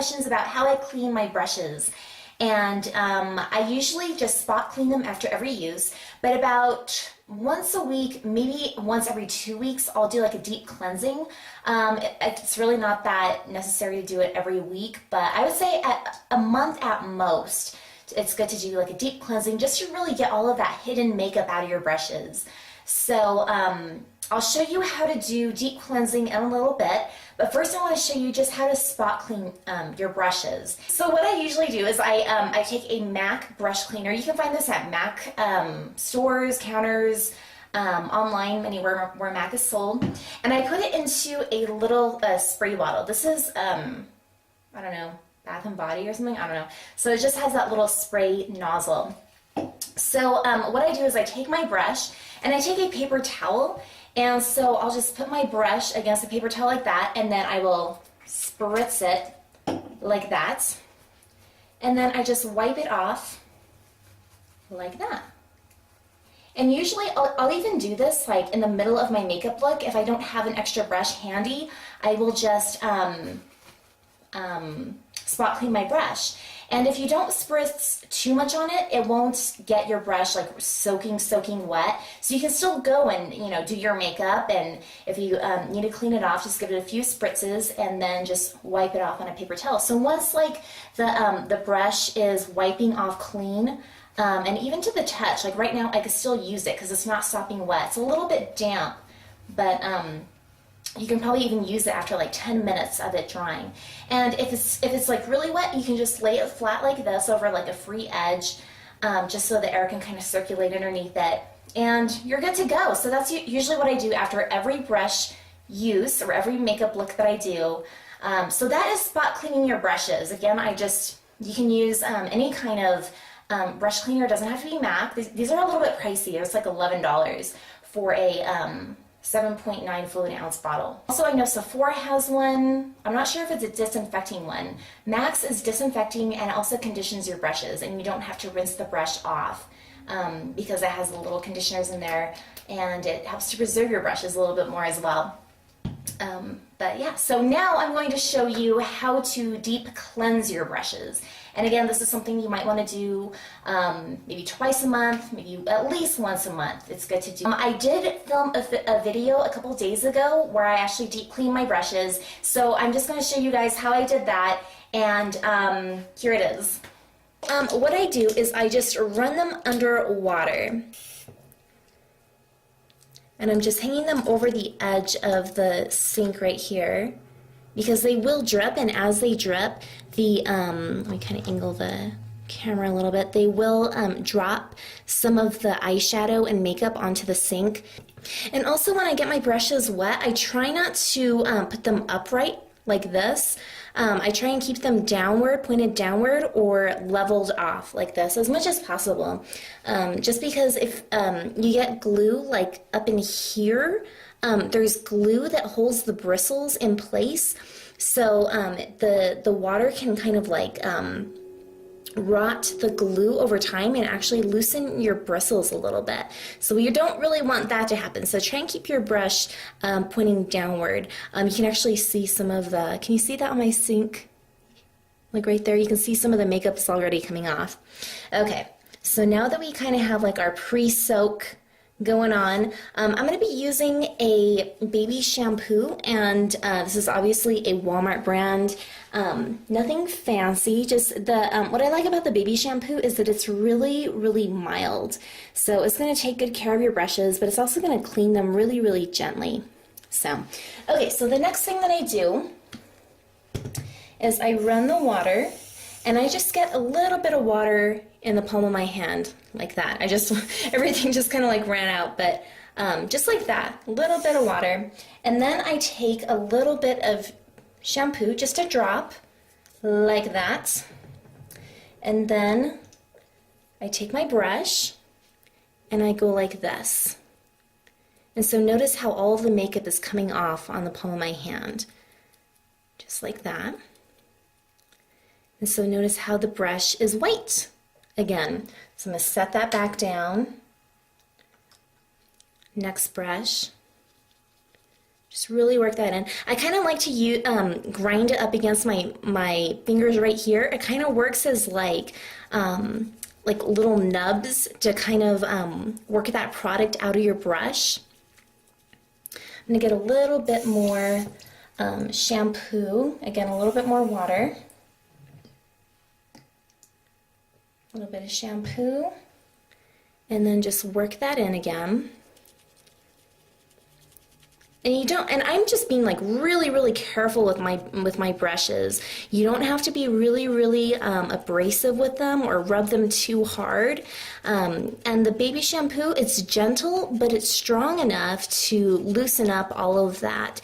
questions about how I clean my brushes. And I usually just spot clean them after every use, but about once a week, maybe once every 2 weeks, I'll do like a deep cleansing. It's really not that necessary to do it every week, but I would say at a month at most, it's good to do like a deep cleansing just to really get all of that hidden makeup out of your brushes. So I'll show you how to do deep cleansing in a little bit, but first I want to show you just how to spot clean your brushes. So what I usually do is I take a MAC brush cleaner. You can find this at MAC stores, counters, online, anywhere where MAC is sold, and I put it into a little spray bottle. This is, I don't know, Bath and Body or something, I don't know. So it just has that little spray nozzle. So what I do is I take my brush and I take a paper towel, and so I'll just put my brush against a paper towel like that, and then I will spritz it like that, and then I just wipe it off like that. And usually I'll even do this like in the middle of my makeup look. If I don't have an extra brush handy, I will just spot clean my brush. And if you don't spritz too much on it, it won't get your brush like soaking wet. So you can still go and, you know, do your makeup, and if you need to clean it off, just give it a few spritzes and then just wipe it off on a paper towel. So once like the brush is wiping off clean, and even to the touch, like right now I could still use it because it's not stopping wet. It's a little bit damp, but you can probably even use it after like 10 minutes of it drying. And if it's like really wet, you can just lay it flat like this over like a free edge, just so the air can kind of circulate underneath it, and you're good to go. So that's usually what I do after every brush use or every makeup look that I do. So that is spot cleaning your brushes. Again, you can use any kind of brush cleaner. It doesn't have to be MAC. These are a little bit pricey. It's like $11 for a 7.9 fluid ounce bottle. Also, I know Sephora has one. I'm not sure if it's a disinfecting one. Max is disinfecting and also conditions your brushes, and you don't have to rinse the brush off because it has the little conditioners in there, and it helps to preserve your brushes a little bit more as well. But yeah, so now I'm going to show you how to deep cleanse your brushes. And again, this is something you might want to do maybe twice a month, maybe at least once a month. It's good to do. I did film a video a couple days ago where I actually deep clean my brushes. So I'm just going to show you guys how I did that, and here it is. What I do is I just run them under water. And I'm just hanging them over the edge of the sink right here, because they will drip, and as they drip, let me kind of angle the camera a little bit, they will drop some of the eyeshadow and makeup onto the sink. And also when I get my brushes wet, I try not to put them upright like this. I try and keep them downward, pointed downward, or leveled off like this as much as possible. Just because if you get glue like up in here, there's glue that holds the bristles in place. So the water can kind of like rot the glue over time and actually loosen your bristles a little bit. So you don't really want that to happen. So try and keep your brush pointing downward. You can actually see some of the, can you see that on my sink? Like right there, you can see some of the makeup is already coming off. Okay, so now that we kind of have like our pre-soak going on, I'm going to be using a baby shampoo, and this is obviously a Walmart brand. Nothing fancy, just the what I like about the baby shampoo is that it's really mild. So it's going to take good care of your brushes, but it's also going to clean them really gently. So, okay, so the next thing that I do is I run the water, and I just get a little bit of water in the palm of my hand, like that. Everything just kind of like ran out, but just like that, a little bit of water. And then I take a little bit of shampoo, just a drop, like that. And then I take my brush, and I go like this. And so notice how all of the makeup is coming off on the palm of my hand, just like that. And so notice how the brush is white again. So I'm going to set that back down. Next brush, Just really work that in. I kind of like to use, grind it up against my fingers right here. It kind of works as like little nubs to kind of work that product out of your brush. I'm going to get a little bit more shampoo. Again, a little bit more water. A little bit of shampoo. And then just work that in again. And I'm just being like really careful with my brushes. You don't have to be really abrasive with them or rub them too hard. And the baby shampoo, it's gentle, but it's strong enough to loosen up all of that.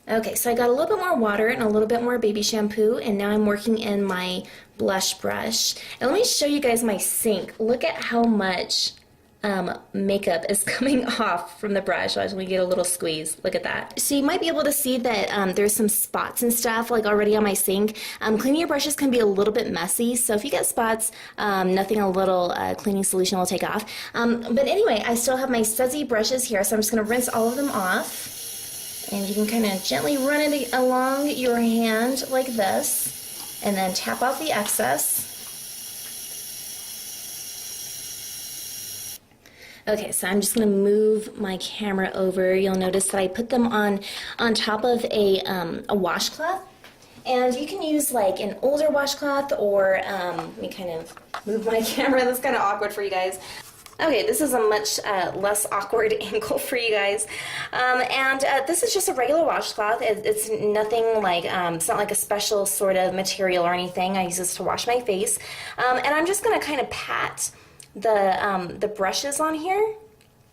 Okay, so I got a little bit more water and a little bit more baby shampoo, and now I'm working in my blush brush. And let me show you guys my sink. Look at how much makeup is coming off from the brush. Watch, we get a little squeeze. Look at that. So you might be able to see that there's some spots and stuff like already on my sink. Cleaning your brushes can be a little bit messy, so if you get spots, nothing a little cleaning solution will take off. But anyway, I still have my Sudsy brushes here, so I'm just going to rinse all of them off. And you can kind of gently run it along your hand like this, and then tap off the excess. Okay, so I'm just going to move my camera over. You'll notice that I put them on top of a washcloth. And you can use like an older washcloth, or let me kind of move my camera. That's kind of awkward for you guys. Okay, this is a much less awkward angle for you guys. This is just a regular washcloth. It's nothing like, it's not like a special sort of material or anything. I use this to wash my face. And I'm just going to kind of pat the brushes on here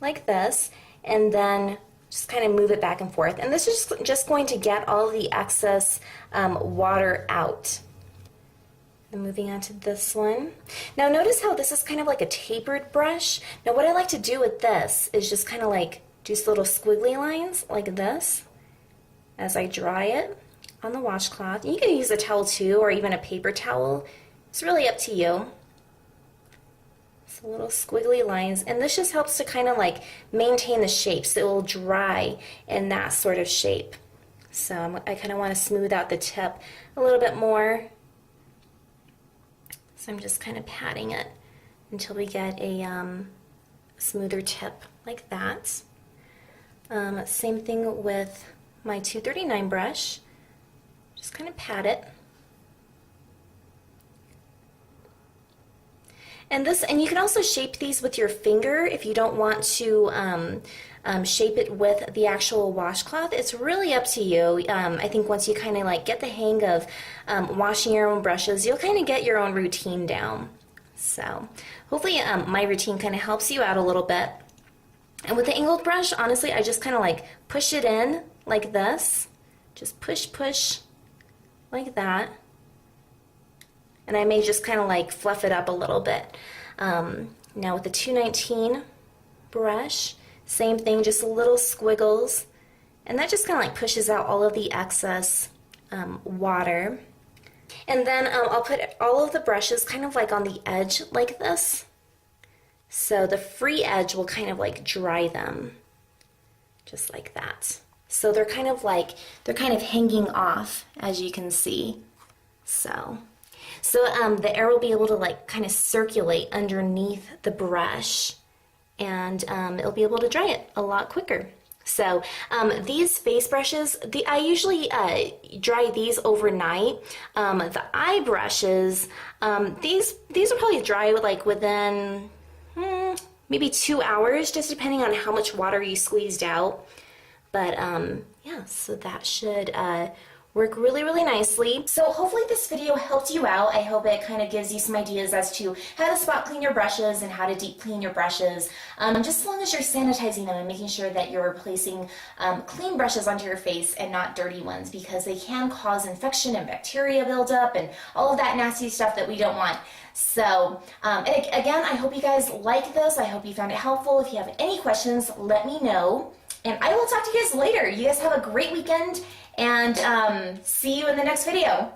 like this, and then just kind of move it back and forth. And this is just going to get all the excess water out. And moving on to this one. Now notice how this is kind of like a tapered brush. Now what I like to do with this is just kind of like do little squiggly lines like this as I dry it on the washcloth. You can use a towel too, or even a paper towel. It's really up to you. So little squiggly lines, and this just helps to kind of like maintain the shape, so it will dry in that sort of shape. So I kind of want to smooth out the tip a little bit more. So I'm just kind of patting it until we get a smoother tip like that. Same thing with my 239 brush. Just kind of pat it. And you can also shape these with your finger if you don't want to shape it with the actual washcloth. It's really up to you. I think once you kind of like get the hang of washing your own brushes, you'll kind of get your own routine down. So hopefully my routine kind of helps you out a little bit. And with the angled brush, honestly, I just kind of like push it in like this. Just push like that. And I may just kind of like fluff it up a little bit. Now with the 219 brush, same thing, just little squiggles. And that just kind of like pushes out all of the excess water. And then I'll put all of the brushes kind of like on the edge like this. So the free edge will kind of like dry them. Just like that. So they're kind of hanging off, as you can see. So the air will be able to like kind of circulate underneath the brush, and it'll be able to dry it a lot quicker. So these face brushes, I usually dry these overnight. The eye brushes, these will probably dry like within maybe 2 hours, just depending on how much water you squeezed out. But yeah, so that should work really nicely. So hopefully this video helped you out. I hope it kind of gives you some ideas as to how to spot clean your brushes and how to deep clean your brushes. Just as long as you're sanitizing them and making sure that you're placing clean brushes onto your face and not dirty ones, because they can cause infection and bacteria buildup and all of that nasty stuff that we don't want. So again, I hope you guys like this. I hope you found it helpful. If you have any questions, let me know. And I will talk to you guys later. You guys have a great weekend, and see you in the next video.